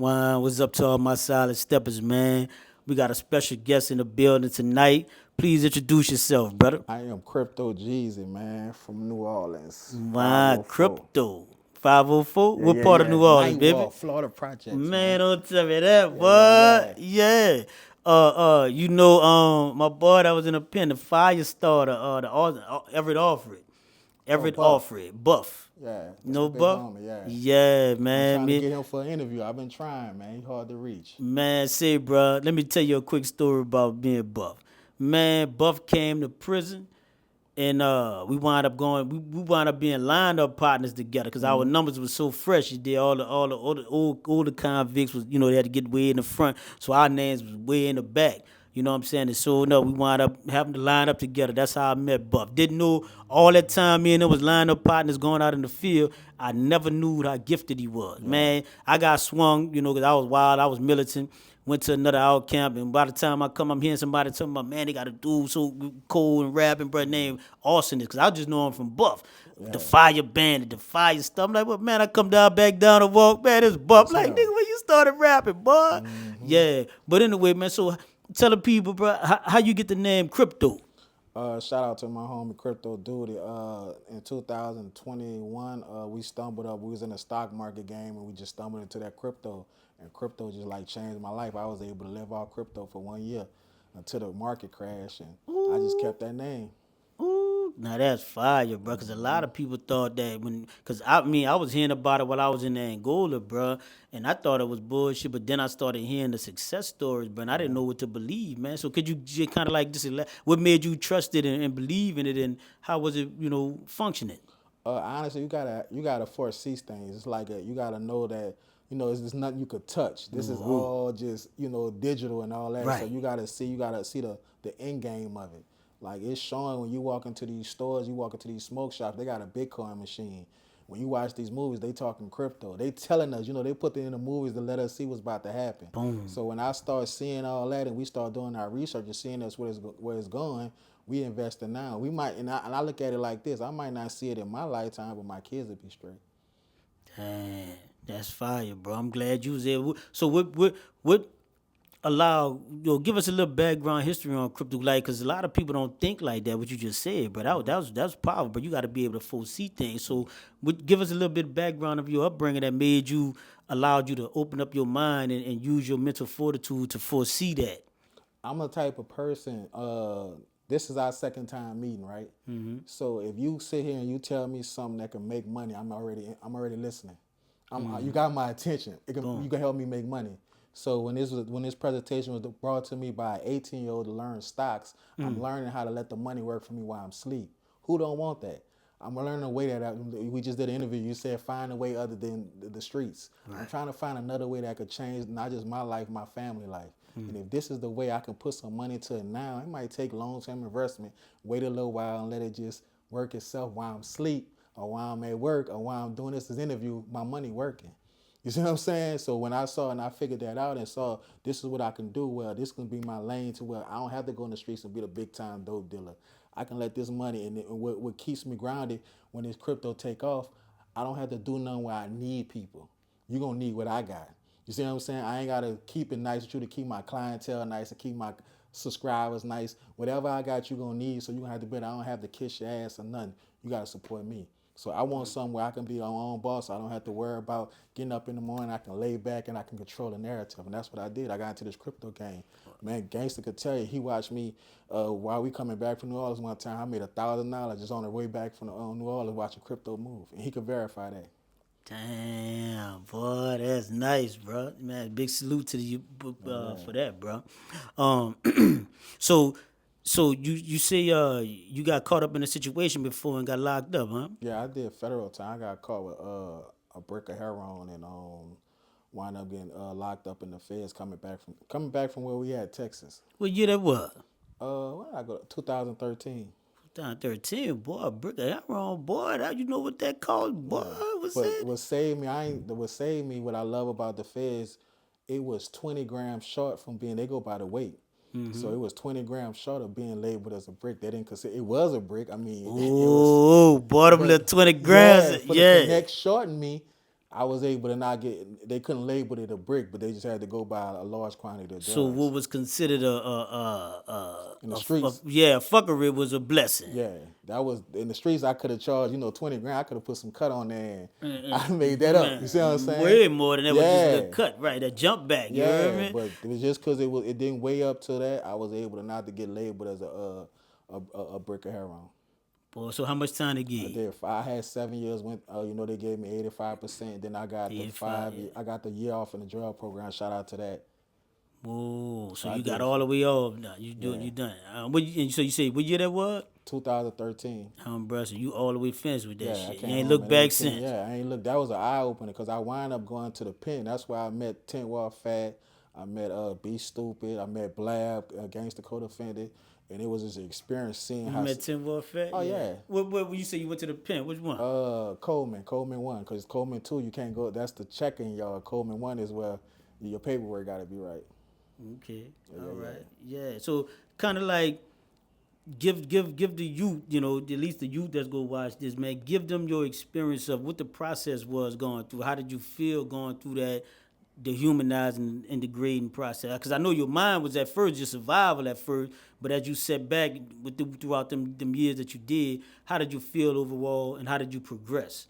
What's up to all my silent steppers, man? We got a special guest in the building tonight. Please introduce yourself, brother. I am Crypto Geezy, man, from New Orleans, Crypto. 504. 504? Yeah, What yeah, part of yeah. New Orleans, Night baby? Walk, Florida Projects, Man, man. don't tell me that, Yeah, yeah, boy. yeah. Yeah. My boy that was in the pen, the fire starter, Everett Alfred. Oh, Everett Buff. Alfred. Buff. Yeah, You that's the know big Buff? homie, yeah. Yeah, I'm man. trying to Me, get him for an interview. I've been trying, man. He hard to reach. Man, say, bro, let me tell you a quick story about being Buff. Man, Buff came to prison, and we wound up being lined up partners together because our Mm-hmm. numbers was so fresh. You did all the older convicts was, they had to get way in the front, so our names was way in the back. You know what I'm saying? And so no, we wound up having to line up together. That's how I met Buff. Didn't know all that time me and him was lined up partners going out in the field. I never knew how gifted he was. Yeah, Man, I got swung, because I was wild, I was militant. Went to another out camp, and by the time I come, I'm hearing somebody talking about, man, they got a dude so cold and rapping, bro, named Austin, because I just know him from Buff. The yeah. Fire Bandit, the Fire stuff. I'm like, well, man, I come down, back down and walk, man, it's Buff. That's Like, nigga, him. when you started rapping, boy? Mm-hmm. Yeah. But anyway, man, so tell the people, bro, how you get the name Crypto? Shout out to my homie Crypto Duty. In 2021, we stumbled up. We was in a stock market game, and we just stumbled into that crypto. And crypto just like changed my life. I was able to live off crypto for 1 year until the market crashed, and I just Ooh. kept that name. Ooh, now that's fire, bro. Cause a lot of people thought that cause I was hearing about it while I was in Angola, bro, and I thought it was bullshit. But then I started hearing the success stories, bro, and I didn't Yeah. know what to believe, man. So could you just kind of like what made you trust it and believe in it, and how was it, functioning? Honestly, you gotta foresee things. It's like you gotta know that it's nothing you could touch. This is Ooh, all just digital and all that. So right. you gotta see the end game of it. Like it's showing when you walk into these stores, you walk into these smoke shops. They got a Bitcoin machine. When you watch these movies, they talking crypto. They telling us, they put it in the movies to let us see what's about to happen. Boom. So when I start seeing all that and we start doing our research and seeing us where it's going, we invest in now. We might, and I look at it like this: I might not see it in my lifetime, but my kids will be straight. Dang, that's fire, bro. I'm glad you was there. So what allow give us a little background history on crypto, like, because a lot of people don't think like that. What you just said, but that was powerful. But you got to be able to foresee things. So, give us a little bit of background of your upbringing that allowed you to open up your mind and use your mental fortitude to foresee that. I'm the type of person. This is our second time meeting, right? So if you sit here and you tell me something that can make money, I'm already listening. You got my attention. You Boom. can help me make money. So when this presentation was brought to me by an 18-year-old to learn stocks, I'm learning how to let the money work for me while I'm asleep. Who don't want that? I'm learning a way we just did an interview. You said find a way other than the streets. I'm trying to find another way that could change not just my life, my family life. And if this is the way I can put some money to it now, it might take long-term investment. Wait a little while and let it just work itself while I'm asleep or while I'm at work or while I'm doing this interview. My money working. You see what I'm saying? So when I saw and I figured that out and saw this is what I can do, well, this can be my lane to where I don't have to go in the streets and be the big time dope dealer. I can let this money and what keeps me grounded when this crypto take off, I don't have to do nothing where I need people. You're gonna need what I got. You see what I'm saying? I ain't gotta keep it nice with you to keep my clientele nice and keep my subscribers nice. Whatever I got, you gonna need. So you gonna have to bet I don't have to kiss your ass or nothing. You gotta support me. So I want something where I can be my own boss. So I don't have to worry about getting up in the morning. I can lay back and I can control the narrative. And that's what I did. I got into this crypto game. Man, gangster could tell you. He watched me while we coming back from New Orleans one time. I made $1,000 just on the way back from New Orleans watching crypto move. And he could verify that. Damn, boy, that's nice, bro. Man, big salute to you Oh, for yeah. that, bro. Um, so you say you got caught up in a situation before and got locked up, huh? Yeah, I did federal time. I got caught with a brick of heroin and wound up getting locked up in the feds coming back from where we at Texas. What year that was? Where did I go? 2013. 2013, boy, brick of heroin, boy. That you know what that cost, boy? Yeah. What's But that? what saved me, what saved me, what I love about the feds, it was 20 grams short from being, they go by the weight. So it was 20 grams short of being labeled as a brick. They didn't consider it was a brick. I mean, it was, Ooh, bought them but little 20 grams. yeah, for the Yeah. connect shortened me. I was able to not get. They couldn't label it a brick, but they just had to go buy a large quantity of So drugs what was considered in the streets. yeah, fuckery was a blessing. Yeah, that was in the streets. I could have charged 20 grand. I could have put some cut on there, and I made that up. You see what I'm Man, saying? way more than that was just a little Yeah, cut, right? That jump back, you heard yeah. me? But it was just because it didn't weigh up to that. I was able to not to get labeled as a brick of heroin. Boy, so how much time they I give? did. I had 7 years. Went. They gave me 85%. Then I got the 85, yeah. I got the year off in the drug program. Shout out to that. Whoa, So so I you got did. all the way off now. Yeah. You done. So you say what year that was? 2013. Bro, so you all the way finished with that Yeah, I shit. You came ain't home looked at back 18. since. Yeah, I ain't look. That was an eye opener because I wind up going to the pen. That's where I met Tent Wall Fat. I met Be Stupid. I met Blab, Gangsta Code Offended, and it was just an experience seeing You how. met Tim Wolf Fat? Oh yeah, What when you say you went to the pen? Which one? Coleman 1, because Coleman 2 you can't go. That's the check-in yard. Coleman 1 is where your paperwork got to be right. Okay. Yeah, All yeah, right. Yeah. So kind of like give the youth, at least the youth that's gonna watch this, man, give them your experience of what the process was going through. How did you feel going through that, the humanizing and degrading process? Because I know your mind was at first just survival at first, but as you set back throughout them years that you did, how did you feel overall, and how did you progress?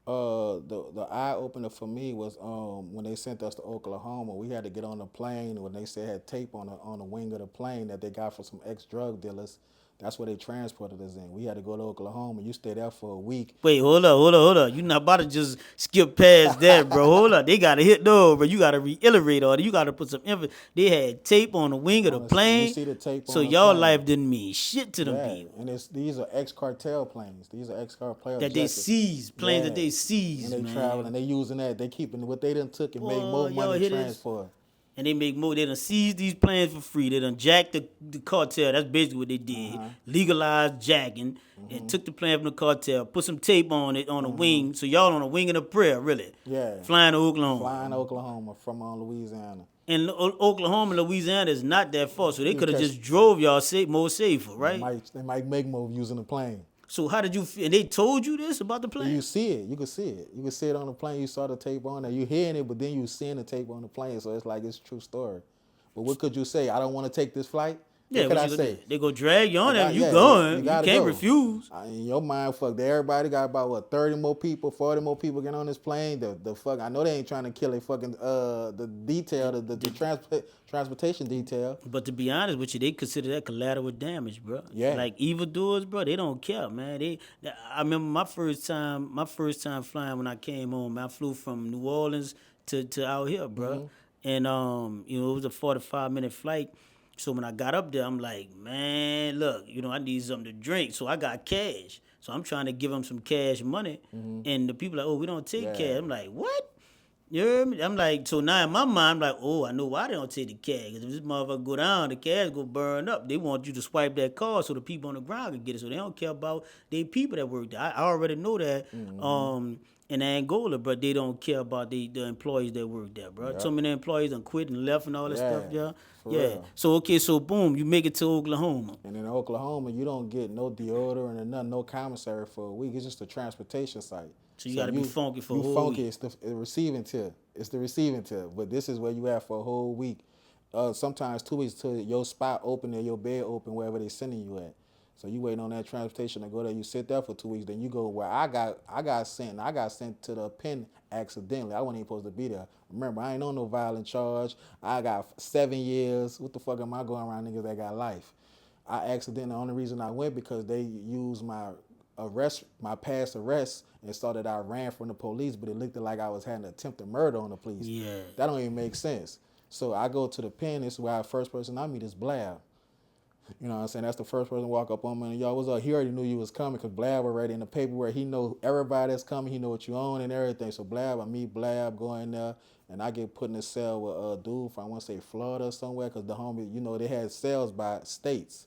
The eye opener for me was when they sent us to Oklahoma. We had to get on the plane when they said had tape on the wing of the plane that they got from some ex drug dealers. That's where they transported us in. We had to go to Oklahoma. You stay there for a week. Wait, hold up. You not about to just skip past that, bro. Hold up. They gotta hit those, bro. You gotta reiterate all that. You gotta put some emphasis. They had tape on the wing of the You plane. see the tape So on the y'all plane. life didn't mean shit to them Yeah, people. and these are ex cartel planes. These are ex cartel That they jets. seized, planes that Yeah, they and seized, they traveling. man. They using that. They keeping what they done took and made Boy, more y'all money hear this? transfer. And they make more. They done seized these planes for free. They done jacked the cartel. That's basically what they did. Legalized jacking and took the plane from the cartel, put some tape on it on the wing. So y'all on the wing of the prayer, really. Yeah, Flying to Oklahoma. flying to Oklahoma from Louisiana. And Oklahoma and Louisiana is not that far, so they You could have catch. just drove y'all more safer, right? They might make more using the plane. So how did you feel? And they told you this about the But you plane? see it. You can see it. You can see it on the plane. You saw the tape on there. You hearing it, but then you seeing the tape on the plane. So it's like it's a true story. But what could you say? I don't want to take this flight. Yeah, What could what I you gonna say? do? They go drag you on there. You Yeah, going? You gotta can't go. refuse. In your mind, fuck. Everybody got about what 30 more people, 40 more people getting on this plane. The fuck. I know they ain't trying to kill a fucking the detail, transportation detail. But to be honest with you, they consider that collateral damage, bro. Yeah. Like evildoers, bro, they don't care, man. I remember my first time flying when I came home. I flew from New Orleans to out here, bro. And it was a 45-minute flight. So when I got up there, I'm like, man, look, I need something to drink. So I got cash. So I'm trying to give them some cash money. And the people are like, oh, we don't take Yeah. cash. I'm like, what? You heard me? I'm like, so now in my mind, I'm like, oh, I know why they don't take the cash. Because if this motherfucker go down, the cash go burn up. They want you to swipe that card so the people on the ground can get it. So they don't care about the people that work there. I already know that in Angola, but they don't care about the employees that work there, bro. So many employees done quit and left and all that stuff, yeah. for Yeah. real. So, okay, so boom, you make it to Oklahoma. And in Oklahoma, you don't get no deodorant or nothing, no commissary for a week. It's just a transportation site. So you gotta be funky for a you whole funky. week. It's the receiving tip. It's the receiving tip. But this is where you at for a whole week. Sometimes 2 weeks till your spot open or your bed open wherever they sending you at. So you waiting on that transportation to go there. You sit there for 2 weeks. Then you go where I got sent. I got sent to the pen accidentally. I wasn't even supposed to be there. Remember, I ain't on no violent charge. I got 7 years. What the fuck am I going around niggas that got life? I accidentally, the only reason I went because they used my past arrest and saw that I ran from the police, but it looked like I was having attempted murder on the police. Yeah. That don't even make sense. So I go to the pen. This is where the first person I meet is Blab. You know what I'm saying? That's the first person to walk up on me. And y'all, what's up? He already knew you was coming because Blab already in the paperwork. He know everybody that's coming. He know what you own and everything. So I meet Blab, go in there, and I get put in a cell with a dude from, I want to say, Florida or somewhere because the homie, they had cells by states.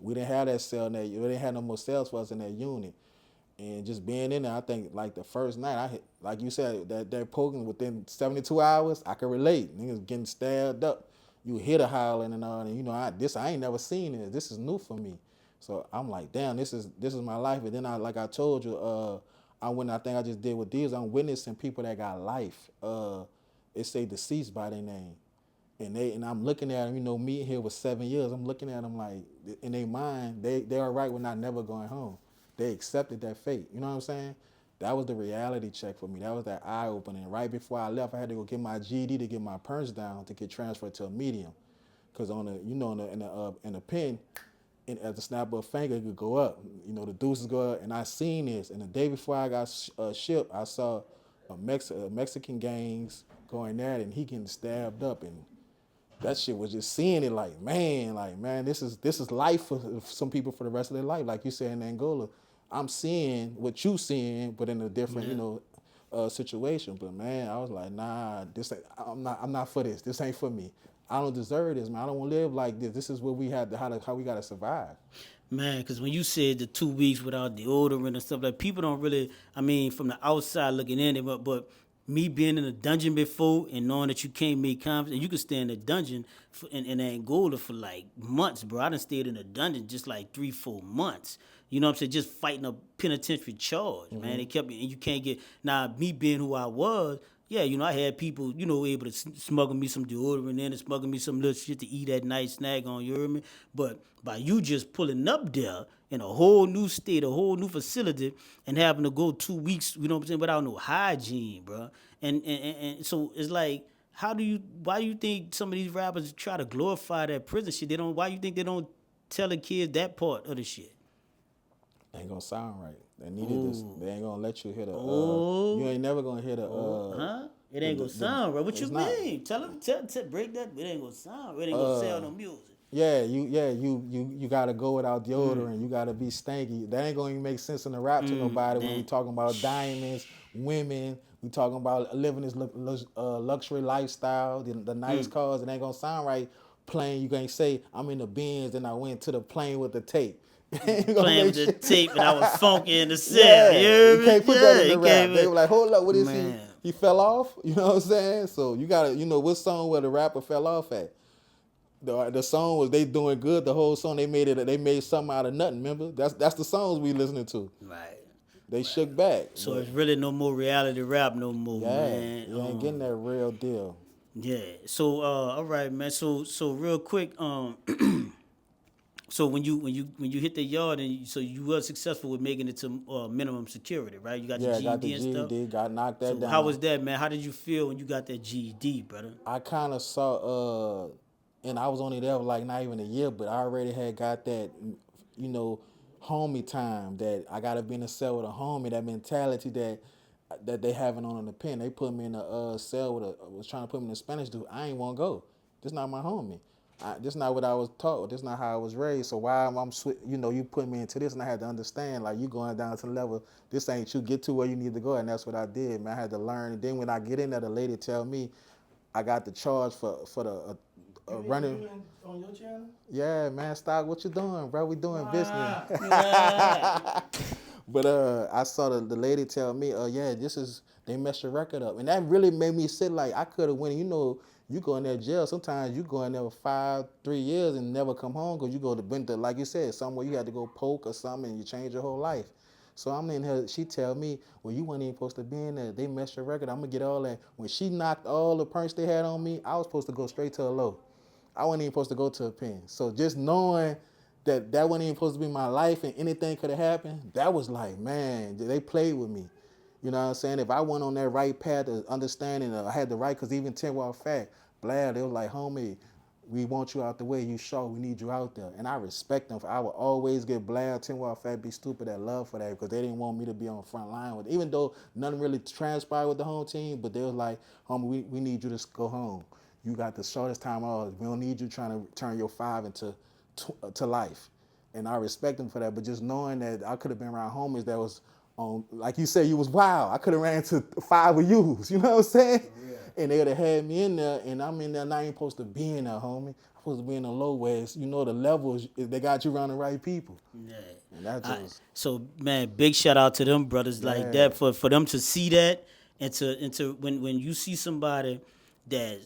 We didn't have that cell in that. We didn't have no more cells for us in that unit. And just being in there, I think like the first night, I hit, like you said, that poking within 72 hours, I can relate. Niggas getting stabbed up. You hear the howling and all, and I ain't never seen this. This is new for me. So I'm like, damn, this is my life. And then I told you, I think I just did with these. I'm witnessing people that got life. It say deceased by their name, and I'm looking at them. You know, me here with 7 years. I'm looking at them like in their mind, they are right with not never going home. They accepted that fate. You know what I'm saying? That was the reality check for me. That was that eye opening. Right before I left, I had to go get my GED to get my perms down to get transferred to a medium. Cause on the, you know, in the pen, and at the snap of a finger, it could go up. You know, the deuces go up, and I seen this. And the day before I got shipped, I saw a Mexican gangs going at it, and he getting stabbed up, and that shit was just seeing it like man, this is life for some people for the rest of their life. Like you said in Angola, I'm seeing what you seeing, but in a different, situation. But man, I was like, nah, I'm not for this. This ain't for me. I don't deserve this, man. I don't want to live like this. This is what we had, how we gotta survive. Man, because when you said the 2 weeks without deodorant and stuff, like people don't really, I mean, from the outside looking in, but me being in a dungeon before and knowing that you can't make comments, and you can stay in a dungeon in Angola for like months, bro. I done stayed in a dungeon just like 3-4 months. You know what I'm saying? Just fighting a penitentiary charge, man. They kept me, and you can't get, now me being who I was, yeah, I had people, able to smuggle me some deodorant in and smuggle me some little shit to eat at night, snack on, you hear me? But by you just pulling up there in a whole new state, a whole new facility, and having to go 2 weeks, you know what I'm saying, without no hygiene, bro. And so it's like, why do you think some of these rappers try to glorify that prison shit? Why you think they don't tell the kids that part of the shit? Ain't gonna sound right. They needed this. They ain't gonna let you hear the. You Oh, ain't never gonna hear the. huh? It The, ain't the, gonna the sound right. What you it's not. mean? Tell them, break that. It ain't gonna sound. It ain't gonna sell no music. You gotta go without deodorant. You gotta be stanky. That ain't gonna even make sense in the rap to nobody when we Then, talking about diamonds, women. We talking about living this luxury lifestyle, the nice cars. It ain't gonna sound right playing. You can't say I'm in the Benz and I went to the plane with the tape. Ain't gonna playing with make the shit. tape and I was funky in the cell. You Yeah, hear you me? can't put that Yeah, in the he rap. came They in. were like, hold up, what is he? Man, He fell off? You know what I'm saying? So you gotta, what song where the rapper fell off at? The song was they doing good. The whole song they made something out of nothing. Remember? That's the songs we listening to. right. They shook back, So but it's really no more reality rap no more, yeah, man. you ain't getting that real deal. Yeah. So all right, man. So real quick, so when you hit the yard and so you were successful with making it to minimum security, right? You got your Yeah, got the GED and stuff. GED, got knocked that So how down. was that, man? How did you feel when you got that GED, brother? I kind of saw, and I was only there for like not even a year, but I already had got that, you know, homie time that I got to be in a cell with a homie, that mentality that they having on the pen. They put me in a cell with was trying to put me in a Spanish dude. I ain't want to go. This not my homie. This not what I was taught. This not how I was raised. So why you put me into this, and I had to understand like you going down to the level. This ain't you. Get to where you need to go, and that's what I did, man. I had to learn. And then when I get in there, the lady tell me I got the charge for the running. On your channel? Yeah, man, Stock, what you doing, bro? We doing business. Nah. But I saw the lady tell me, yeah, they messed your record up, and that really made me sit like I could have went. You go in there jail. Sometimes you go in there for 3 years and never come home because you go to like you said, somewhere you had to go poke or something, and you change your whole life. So I'm in her. She tell me, well, you weren't even supposed to be in there. They messed your record. I'm gonna get all that. When she knocked all the perks they had on me, I was supposed to go straight to a low. I wasn't even supposed to go to a pen. So just knowing that wasn't even supposed to be my life and anything could have happened, that was like, man, they played with me. You know what I'm saying? If I went on that right path of understanding, I had the right, because even 10 Wild Fat, Blab, they was like, homie, we want you out the way. You sure we need you out there. And I respect them. I would always get Blab, 10 Wild Fat, Be Stupid, that love for that, because they didn't want me to be on the front line with it. Even though nothing really transpired with the home team, but they was like, homie, we need you to go home. You got the shortest time off. We don't need you trying to turn your 5 into to life. And I respect them for that. But just knowing that I could have been around homies that was on, like you said, you was wild. I could have ran to 5 of yous. You know what I'm saying? Yeah. And they would have had me in there, and I'm in there, and I ain't supposed to be in there, homie. I'm supposed to be in the low ways. The levels, they got you around the right people. Yeah. And that just, So man, big shout out to them brothers like that for them to see that and to when you see somebody that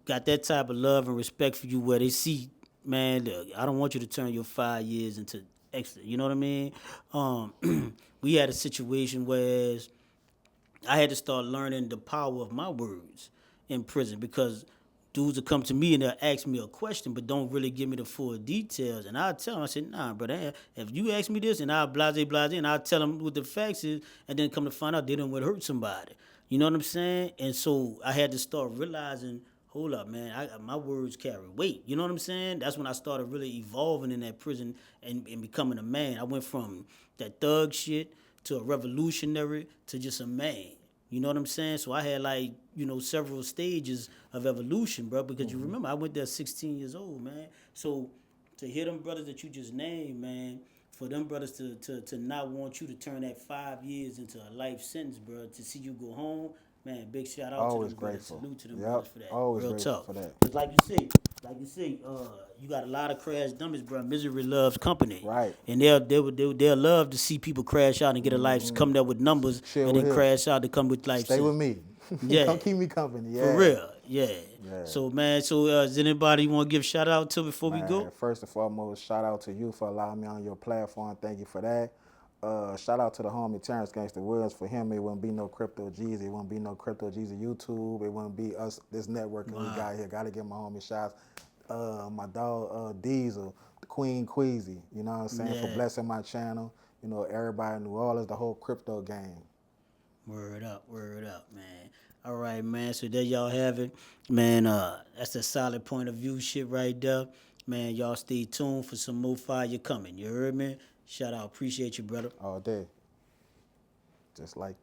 got that type of love and respect for you where they see, man, look, I don't want you to turn your 5 years into extra. You know what I mean? we had a situation where I had to start learning the power of my words in prison because dudes will come to me and they'll ask me a question but don't really give me the full details. And I'll tell them, I said, nah, brother, if you ask me this and I'll blase, and I'll tell them what the facts is, and then come to find out they didn't want to hurt somebody. You know what I'm saying? And so I had to start realizing, hold up, man, my words carry weight. You know what I'm saying? That's when I started really evolving in that prison and becoming a man. I went from that thug shit to a revolutionary to just a man. You know what I'm saying? So I had like, several stages of evolution, bro, because you remember I went there 16 years old, man. So to hear them brothers that you just named, man, for them brothers to not want you to turn that 5 years into a life sentence, bro, to see you go home, man, big shout out to Always them brothers. grateful. Salute to them Yep. brothers for that. Always Real grateful talk. for that. Cause like you say, you got a lot of crash dummies, bro. Misery loves company, Right. and they'll love to see people crash out and get a life, come there with numbers, Share and with then him. crash out to come with life Stay with sentences. me. Yeah, Come keep me company. Yeah. for real. Yeah. Yeah. So man, is anybody you want to give shout out to before we Man, go? first and foremost, shout out to you for allowing me on your platform. Thank you for that. Shout out to the homie Terrence Gangster Williams. For him, it wouldn't be no Crypto Geezy. It wouldn't be no Crypto Geezy YouTube. It wouldn't be us, this networking we got here. Got to give my homie shots. My dog Diesel, the Queen Queasy, you know what I'm saying, for Yeah. blessing my channel. You know, everybody in New Orleans, the whole crypto game. Word up, man. All right, man. So there y'all have it, man. That's a solid point of view shit right there, man. Y'all stay tuned for some more fire coming. You heard me? Shout out, appreciate you, brother. All day. Just like that.